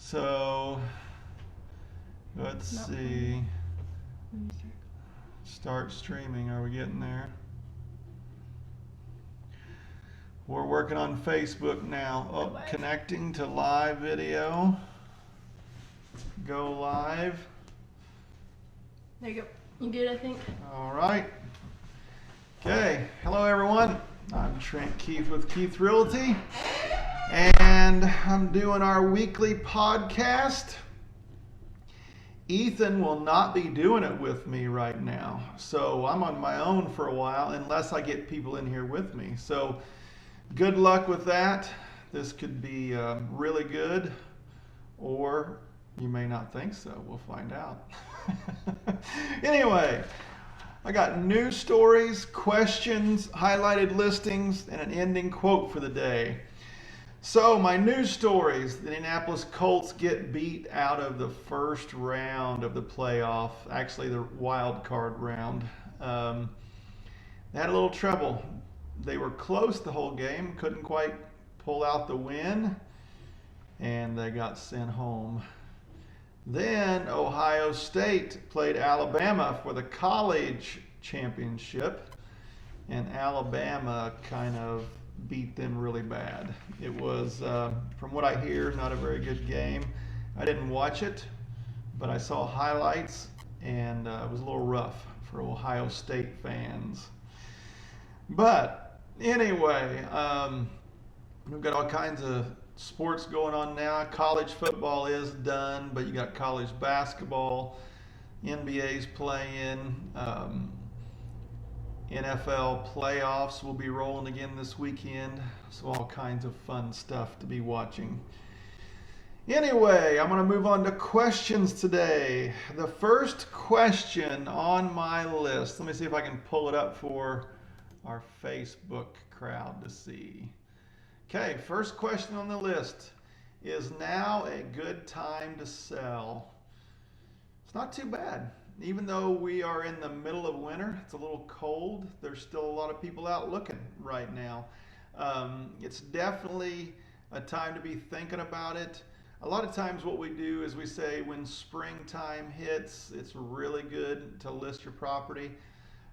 So let's see. Start streaming. Are we getting there? We're working on Facebook now. Oh, connecting to live video. Go live. There you go. You good, I think? All right. Okay. Hello, everyone. I'm Trent Keith with Keith Realty. And I'm doing our weekly podcast. Ethan will not be doing it with me right now. So I'm on my own for a while unless I get people in here with me. So good luck with that. This could be really good, or you may not think so. We'll find out. Anyway, I got news stories, questions, highlighted listings, and an ending quote for the day. So my news stories: the Indianapolis Colts get beat out of the first round of the playoff, actually the wild card round. They had a little trouble. They were close the whole game, couldn't quite pull out the win, and they got sent home. Then Ohio State played Alabama for the college championship, and Alabama kind of beat them really bad. It was, from what I hear, not a very good game. I didn't watch it, but I saw highlights, and it was a little rough for Ohio State fans. But anyway, we've got all kinds of sports going on now. College football is done, but you got college basketball, NBA's playing, NFL playoffs will be rolling again this weekend, so all kinds of fun stuff to be watching. Anyway, I'm going to move on to questions today. The first question on my list, let me see if I can pull it up for our Facebook crowd to see. Okay, first question on the list: is now a good time to sell? It's not too bad. Even though we are in the middle of winter, it's a little cold, there's still a lot of people out looking right now. It's definitely a time to be thinking about it. A lot of times what we do is we say when springtime hits, it's really good to list your property.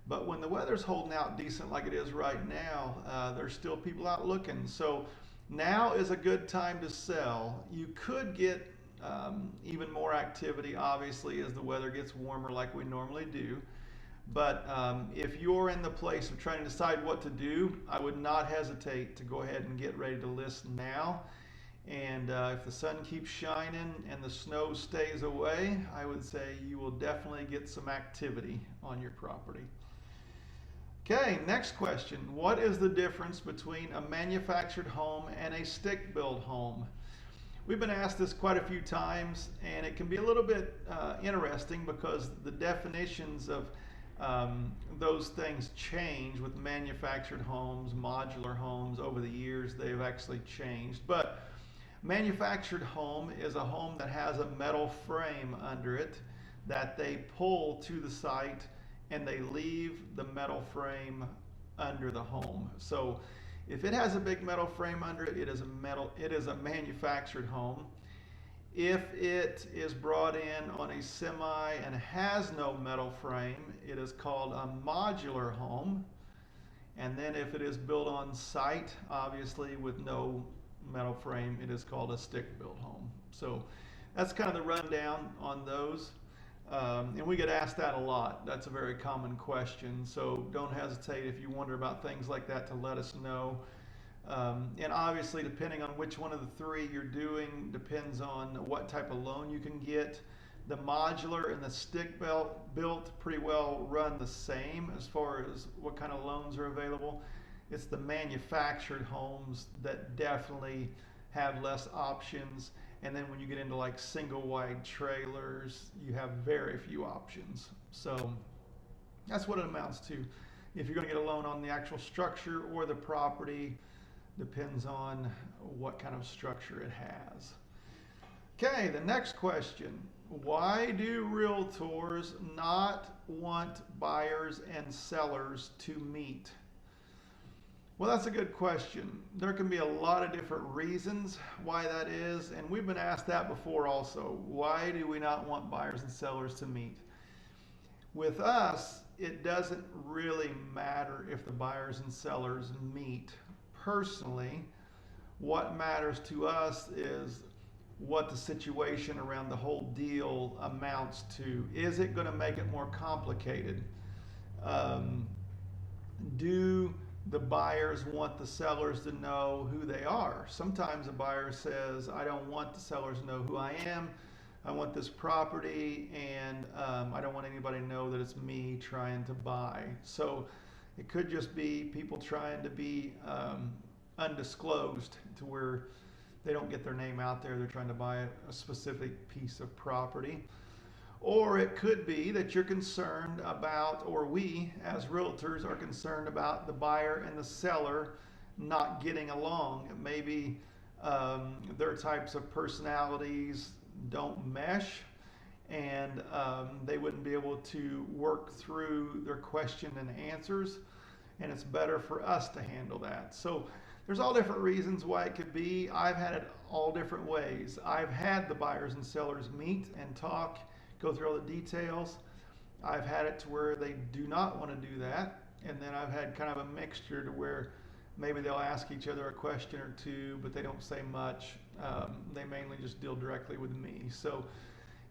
But when the weather's holding out decent like it is right now, there's still people out looking. So now is a good time to sell. You could get even more activity, obviously, as the weather gets warmer like we normally do. But if you're in the place of trying to decide what to do, I would not hesitate to go ahead and get ready to list now. And if the sun keeps shining and the snow stays away, I would say you will definitely get some activity on your property. Okay, next question. What is the difference between a manufactured home and a stick-built home? We've been asked this quite a few times, and it can be a little bit interesting because the definitions of those things change with manufactured homes, modular homes. Over the years, they've actually changed. But manufactured home is a home that has a metal frame under it that they pull to the site, and they leave the metal frame under the home. So if it has a big metal frame under it, it is a manufactured home. If it is brought in on a semi and has no metal frame, it is called a modular home. And then if it is built on site, obviously with no metal frame, it is called a stick-built home. So that's kind of the rundown on those. And we get asked that a lot. That's a very common question. So don't hesitate if you wonder about things like that to let us know. And obviously, depending on which one of the three you're doing, depends on what type of loan you can get. The modular and the stick-built pretty well run the same as far as what kind of loans are available. It's the manufactured homes that definitely have less options. And then when you get into like single wide trailers, you have very few options. So that's what it amounts to. If you're going to get a loan on the actual structure or the property, depends on what kind of structure it has. Okay, the next question. Why do realtors not want buyers and sellers to meet? Well, that's a good question. There can be a lot of different reasons why that is, and we've been asked that before also. Why do we not want buyers and sellers to meet? With us, it doesn't really matter if the buyers and sellers meet personally. What matters to us is what the situation around the whole deal amounts to. Is it going to make it more complicated? Um, do the buyers want the sellers to know who they are? Sometimes a buyer says, I don't want the sellers to know who I am. I want this property, and I don't want anybody to know that it's me trying to buy. So it could just be people trying to be undisclosed, to where they don't get their name out there. They're trying to buy a specific piece of property. Or it could be that you're concerned about, or we as realtors are concerned about, the buyer and the seller not getting along. Maybe their types of personalities don't mesh, and they wouldn't be able to work through their question and answers, and it's better for us to handle that. So there's all different reasons why it could be. I've had it all different ways. I've had the buyers and sellers meet and talk, go through all the details. I've had it to where they do not want to do that, and then I've had kind of a mixture to where maybe they'll ask each other a question or two, but they don't say much. They mainly just deal directly with me. So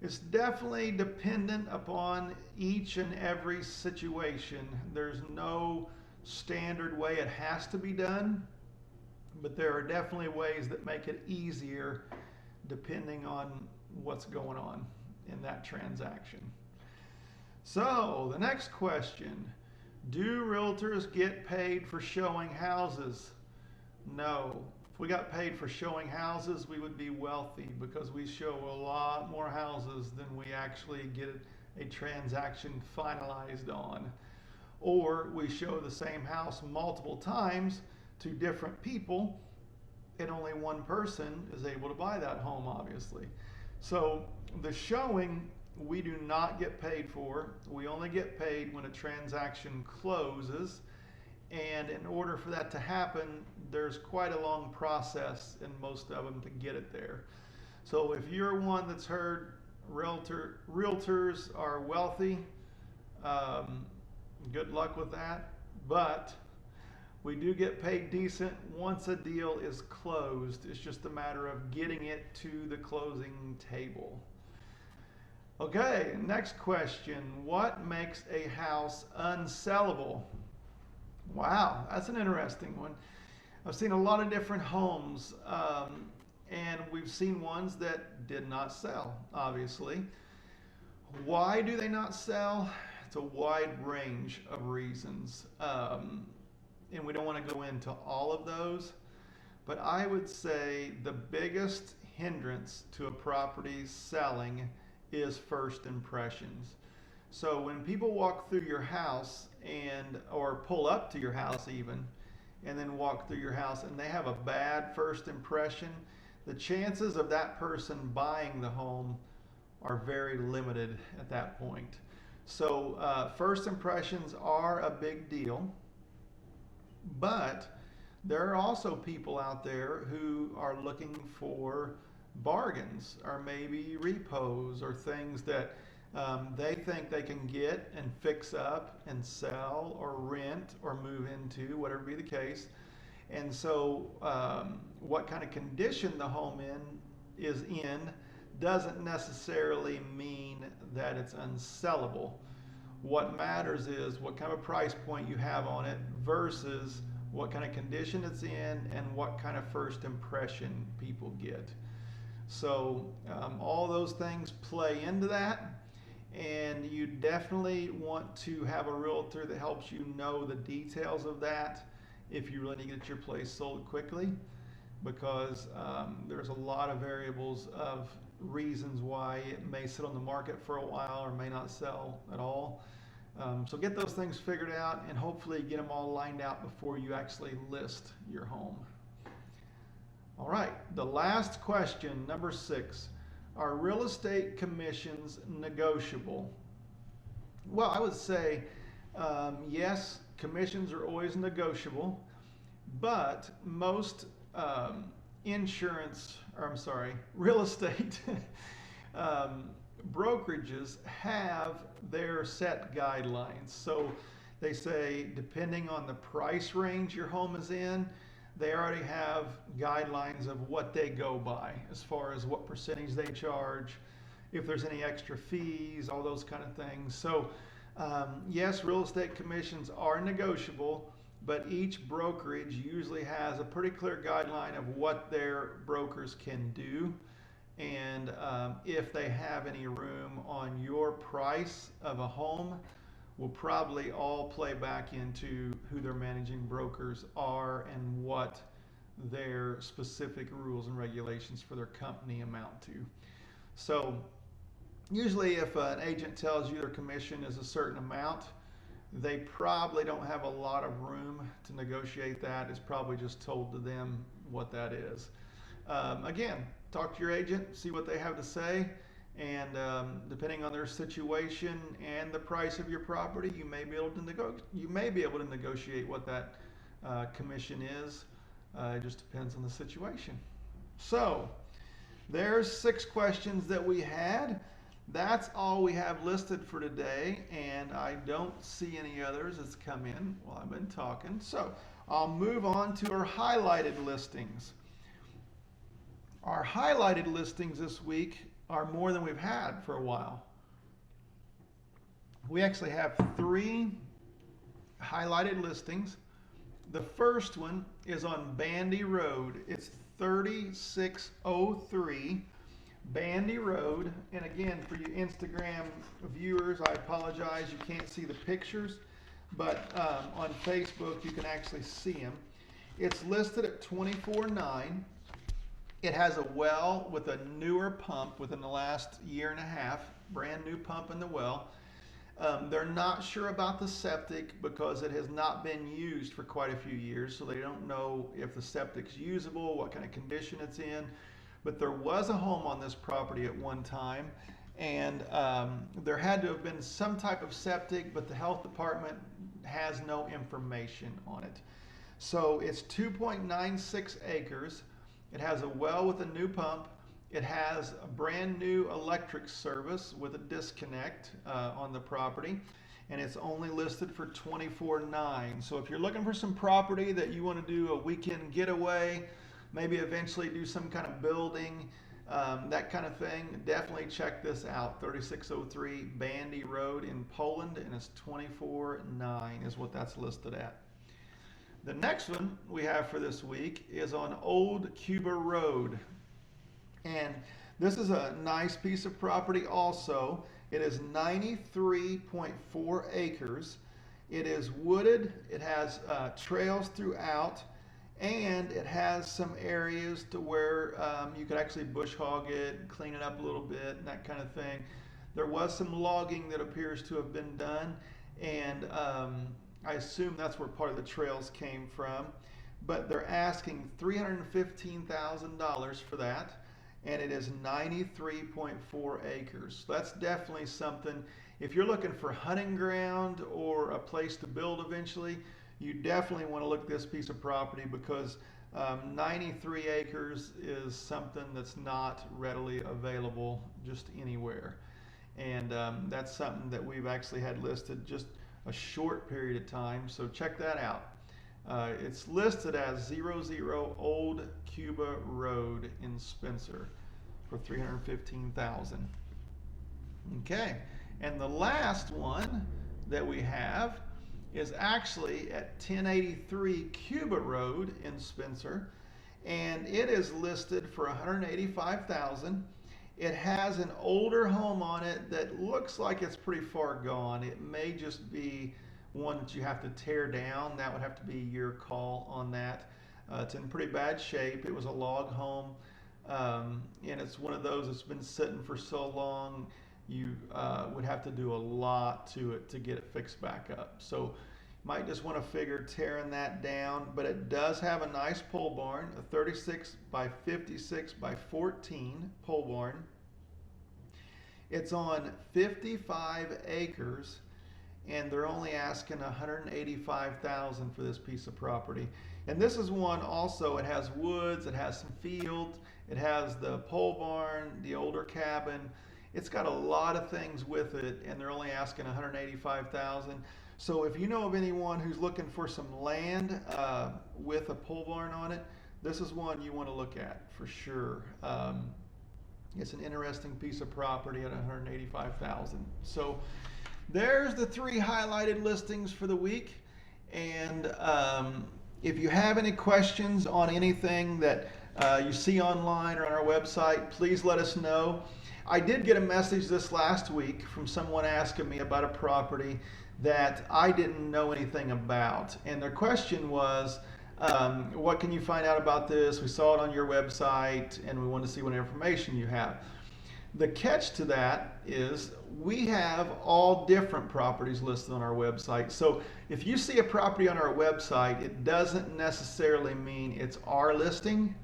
it's definitely dependent upon each and every situation. There's no standard way it has to be done, but there are definitely ways that make it easier depending on what's going on in that transaction. So the next question, do realtors get paid for showing houses? No. If we got paid for showing houses, we would be wealthy, because we show a lot more houses than we actually get a transaction finalized on. Or we show the same house multiple times to different people, and only one person is able to buy that home, obviously. So the showing we do not get paid for. We only get paid when a transaction closes. And in order for that to happen, there's quite a long process in most of them to get it there. So if you're one that's heard realtors are wealthy, good luck with that. But we do get paid decent once a deal is closed. It's just a matter of getting it to the closing table. Okay, next question. What makes a house unsellable? Wow, that's an interesting one. I've seen a lot of different homes, and we've seen ones that did not sell, obviously. Why do they not sell? It's a wide range of reasons, and we don't want to go into all of those, but I would say the biggest hindrance to a property selling is first impressions. So when people walk through your house or pull up to your house even, and then walk through your house, and they have a bad first impression, the chances of that person buying the home are very limited at that point. So first impressions are a big deal, but there are also people out there who are looking for bargains, or maybe repos, or things that they think they can get and fix up and sell or rent or move into, whatever be the case. And so what kind of condition the home is in doesn't necessarily mean that it's unsellable. What matters is what kind of price point you have on it versus what kind of condition it's in and what kind of first impression people get. So all those things play into that, and you definitely want to have a realtor that helps you know the details of that if you really need to get your place sold quickly, because there's a lot of variables of reasons why it may sit on the market for a while or may not sell at all. So get those things figured out and hopefully get them all lined out before you actually list your home. All right, the last question, number 6. Are real estate commissions negotiable? Well, I would say yes, commissions are always negotiable. But most real estate brokerages have their set guidelines. So they say, depending on the price range your home is in, they already have guidelines of what they go by as far as what percentage they charge, if there's any extra fees, all those kind of things. So yes, real estate commissions are negotiable, but each brokerage usually has a pretty clear guideline of what their brokers can do, and if they have any room on your price of a home will probably all play back into who their managing brokers are and what their specific rules and regulations for their company amount to. So usually if an agent tells you their commission is a certain amount, they probably don't have a lot of room to negotiate that. It's probably just told to them what that is. Again, talk to your agent, see what they have to say, and depending on their situation and the price of your property, you may be able to negotiate what that commission is. It just depends on the situation. So there's 6 questions that we had. That's all we have listed for today, and I don't see any others that's come in while I've been talking. So I'll move on to our highlighted listings. Our highlighted listings this week are more than we've had for a while. We actually have 3 highlighted listings. The first one is on Bandy Road. It's 3603 Bandy Road. And again, for you Instagram viewers, I apologize, you can't see the pictures, but on Facebook you can actually see them. It's listed at $24,900. It has a well with a newer pump within the last year and a half, brand new pump in the well. They're not sure about the septic because it has not been used for quite a few years, so they don't know if the septic's usable, what kind of condition it's in. But there was a home on this property at one time, and there had to have been some type of septic, but the health department has no information on it. So it's 2.96 acres. It has a well with a new pump. It has a brand new electric service with a disconnect on the property, and it's only listed for $24,900. So if you're looking for some property that you want to do a weekend getaway, maybe eventually do some kind of building, that kind of thing, definitely check this out. 3603 Bandy Road in Poland, and it's $24,900 is what that's listed at. The next one we have for this week is on Old Cuba Road. And this is a nice piece of property also. It is 93.4 acres. It is wooded. It has trails throughout, and it has some areas to where you could actually bush hog it, clean it up a little bit, and that kind of thing. There was some logging that appears to have been done, and I assume that's where part of the trails came from, but they're asking $315,000 for that, and it is 93.4 acres. So that's definitely something, if you're looking for hunting ground or a place to build eventually, you definitely want to look at this piece of property because 93 acres is something that's not readily available just anywhere. And that's something that we've actually had listed just a short period of time, so check that out. It's listed as 00 Old Cuba Road in Spencer for $315,000. Okay, and the last one that we have is actually at 1083 Cuba Road in Spencer, and it is listed for $185,000. It has an older home on it that looks like it's pretty far gone. It may just be one that you have to tear down. That would have to be your call on that. It's in pretty bad shape. It was a log home, and it's one of those that's been sitting for so long, you would have to do a lot to it to get it fixed back up. So might just want to figure tearing that down, but it does have a nice pole barn, a 36 by 56 by 14 pole barn. It's on 55 acres, and they're only asking $185,000 for this piece of property. And this is one also, it has woods, it has some fields, it has the pole barn, the older cabin. It's got a lot of things with it, and they're only asking $185,000. So if you know of anyone who's looking for some land with a pole barn on it, this is one you want to look at for sure. It's an interesting piece of property at $185,000. So there's the 3 highlighted listings for the week. And if you have any questions on anything that you see online or on our website, please let us know. I did get a message this last week from someone asking me about a property that I didn't know anything about. And their question was, what can you find out about this? We saw it on your website and we want to see what information you have. The catch to that is we have all different properties listed on our website. So if you see a property on our website, it doesn't necessarily mean it's our listing.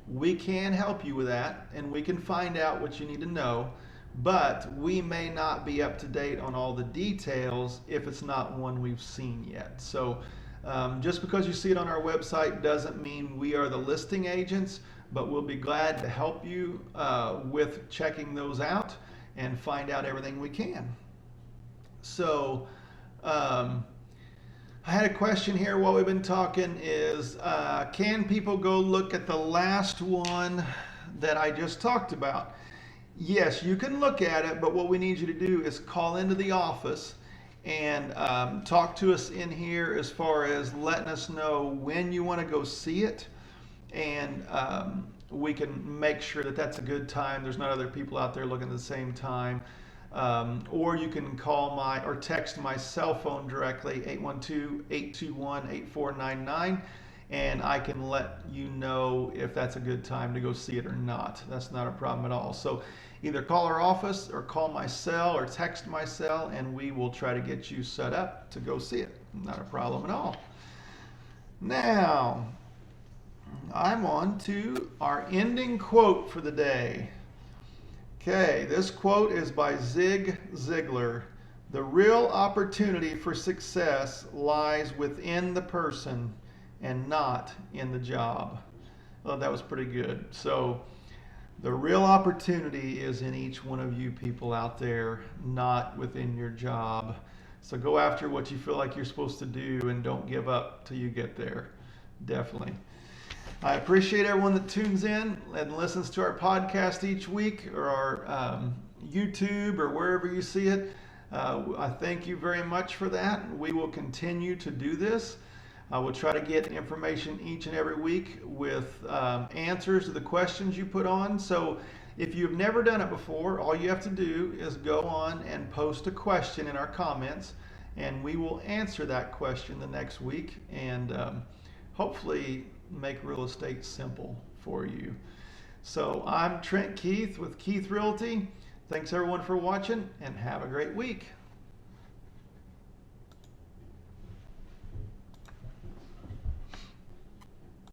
We can help you with that and we can find out what you need to know, but we may not be up to date on all the details if it's not one we've seen yet. So just because you see it on our website doesn't mean we are the listing agents, but we'll be glad to help you with checking those out and find out everything we can. So I had a question here while we've been talking is, can people go look at the last one that I just talked about? Yes, you can look at it, but what we need you to do is call into the office and talk to us in here as far as letting us know when you want to go see it, and we can make sure that that's a good time. There's not other people out there looking at the same time. Or you can call or text my cell phone directly, 812-821-8499, and I can let you know if that's a good time to go see it or not. That's not a problem at all. So either call our office or call my cell or text my cell, and we will try to get you set up to go see it. Not a problem at all. Now, I'm on to our ending quote for the day. Okay, this quote is by Zig Ziglar. The real opportunity for success lies within the person and not in the job. Well, that was pretty good. So the real opportunity is in each one of you people out there, not within your job. So go after what you feel like you're supposed to do and don't give up till you get there. Definitely. I appreciate everyone that tunes in and listens to our podcast each week, or our YouTube, or wherever you see it. I thank you very much for that. We will continue to do this. I will try to get information each and every week with answers to the questions you put on. So if you've never done it before, all you have to do is go on and post a question in our comments, and we will answer that question the next week, and hopefully make real estate simple for you. So I'm Trent Keith with Keith Realty. Thanks everyone for watching, and have a great week.